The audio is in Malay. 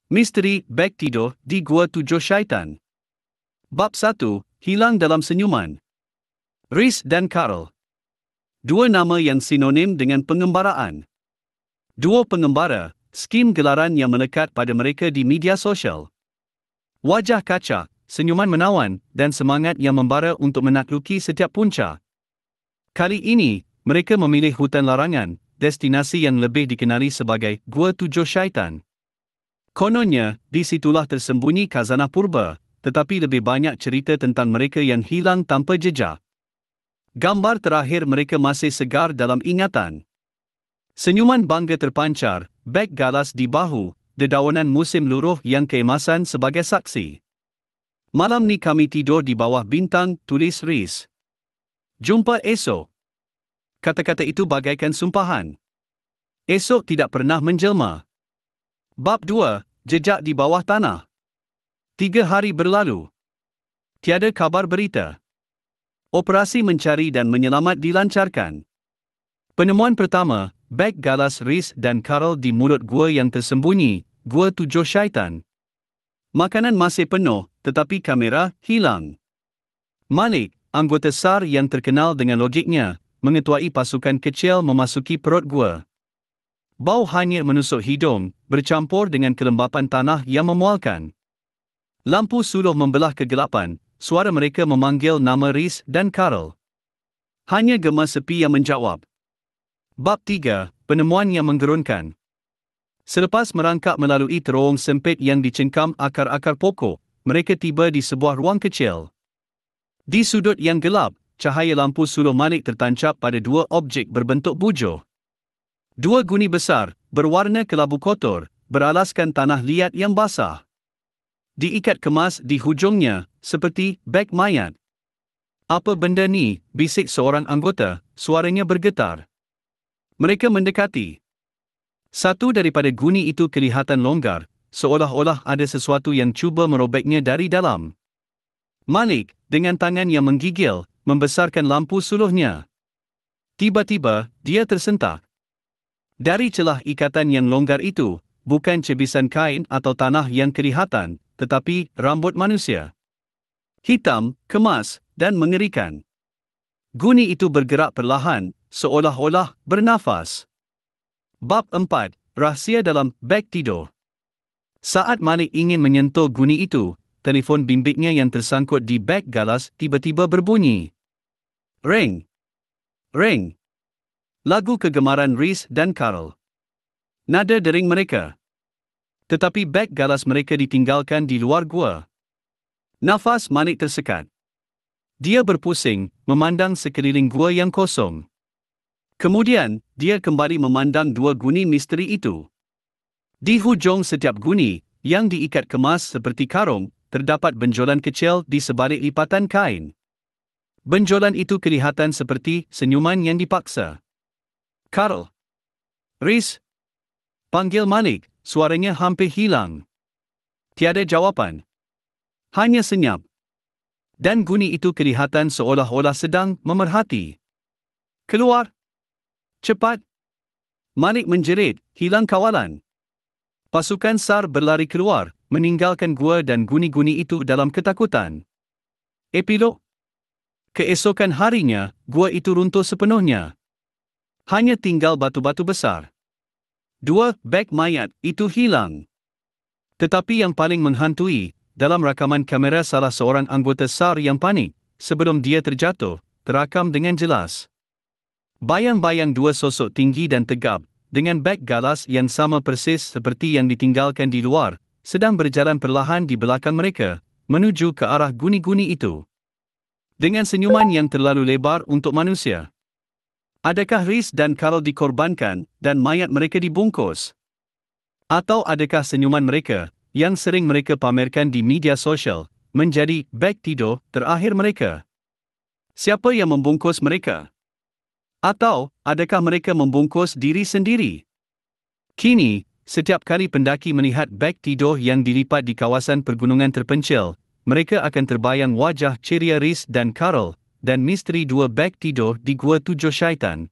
Misteri beg tidur di Gua Tujuh Syaitan. Bab 1. Hilang dalam senyuman. Rhys dan Carl. Dua nama yang sinonim dengan pengembaraan. Dua pengembara, skim gelaran yang melekat pada mereka di media sosial. Wajah kacak, senyuman menawan, dan semangat yang membara untuk menakluki setiap punca. Kali ini, mereka memilih hutan larangan, destinasi yang lebih dikenali sebagai Gua Tujuh Syaitan. Kononnya, di situlah tersembunyi khazanah purba, tetapi lebih banyak cerita tentang mereka yang hilang tanpa jejak. Gambar terakhir mereka masih segar dalam ingatan. Senyuman bangga terpancar, beg galas di bahu, dedawanan musim luruh yang keemasan sebagai saksi. Malam ni kami tidur di bawah bintang, tulis Rhys. Jumpa esok. Kata-kata itu bagaikan sumpahan. Esok tidak pernah menjelma. Bab 2. Jejak di bawah tanah. 3 hari berlalu. Tiada kabar berita. Operasi mencari dan menyelamat dilancarkan. Penemuan pertama, beg galas Rhys dan Carl di mulut gua yang tersembunyi, Gua Tujuh Syaitan. Makanan masih penuh, tetapi kamera hilang. Malik, anggota SAR yang terkenal dengan logiknya, mengetuai pasukan kecil memasuki perut gua. Bau hanyir menusuk hidung, bercampur dengan kelembapan tanah yang memualkan. Lampu suluh membelah kegelapan, suara mereka memanggil nama Rhys dan Carl. Hanya gema sepi yang menjawab. Bab 3. Penemuan yang menggerunkan. Selepas merangkak melalui terowong sempit yang dicengkam akar-akar pokok, mereka tiba di sebuah ruang kecil. Di sudut yang gelap, cahaya lampu suluh Malik tertancap pada dua objek berbentuk bujuh. Dua guni besar, berwarna kelabu kotor, beralaskan tanah liat yang basah. Diikat kemas di hujungnya, seperti beg mayat. Apa benda ni? Bisik seorang anggota, suaranya bergetar. Mereka mendekati. Satu daripada guni itu kelihatan longgar, seolah-olah ada sesuatu yang cuba merobeknya dari dalam. Malik, dengan tangan yang menggigil, membesarkan lampu suluhnya. Tiba-tiba, dia tersentak. Dari celah ikatan yang longgar itu, bukan cebisan kain atau tanah yang kelihatan, tetapi rambut manusia. Hitam, kemas, dan mengerikan. Guni itu bergerak perlahan, seolah-olah bernafas. Bab 4. Rahsia dalam beg tidur. Saat Malik ingin menyentuh guni itu, telefon bimbitnya yang tersangkut di beg galas tiba-tiba berbunyi. Ring. Ring. Lagu kegemaran Rhys dan Carl. Nada dering mereka. Tetapi beg galas mereka ditinggalkan di luar gua. Nafas Malik tersekat. Dia berpusing, memandang sekeliling gua yang kosong. Kemudian, dia kembali memandang dua guni misteri itu. Di hujung setiap guni, yang diikat kemas seperti karung, terdapat benjolan kecil di sebalik lipatan kain. Benjolan itu kelihatan seperti senyuman yang dipaksa. Carl. Rhys. Panggil Malik, suaranya hampir hilang. Tiada jawapan. Hanya senyap. Dan guni itu kelihatan seolah-olah sedang memerhati. Keluar. Cepat. Malik menjerit, hilang kawalan. Pasukan SAR berlari keluar, meninggalkan gua dan guni-guni itu dalam ketakutan. Epilog. Keesokan harinya, gua itu runtuh sepenuhnya. Hanya tinggal batu-batu besar. Dua beg mayat itu hilang. Tetapi yang paling menghantui, dalam rakaman kamera salah seorang anggota SAR yang panik, sebelum dia terjatuh, terakam dengan jelas. Bayang-bayang dua sosok tinggi dan tegap, dengan beg galas yang sama persis seperti yang ditinggalkan di luar, sedang berjalan perlahan di belakang mereka, menuju ke arah guni-guni itu. Dengan senyuman yang terlalu lebar untuk manusia. Adakah Rhys dan Carl dikorbankan dan mayat mereka dibungkus? Atau adakah senyuman mereka, yang sering mereka pamerkan di media sosial, menjadi beg tidur terakhir mereka? Siapa yang membungkus mereka? Atau, adakah mereka membungkus diri sendiri? Kini, setiap kali pendaki melihat beg tidur yang dilipat di kawasan pergunungan terpencil, mereka akan terbayang wajah ceria Rhys dan Carl, dan misteri dua beg tidur di Gua Tujuh Syaitan.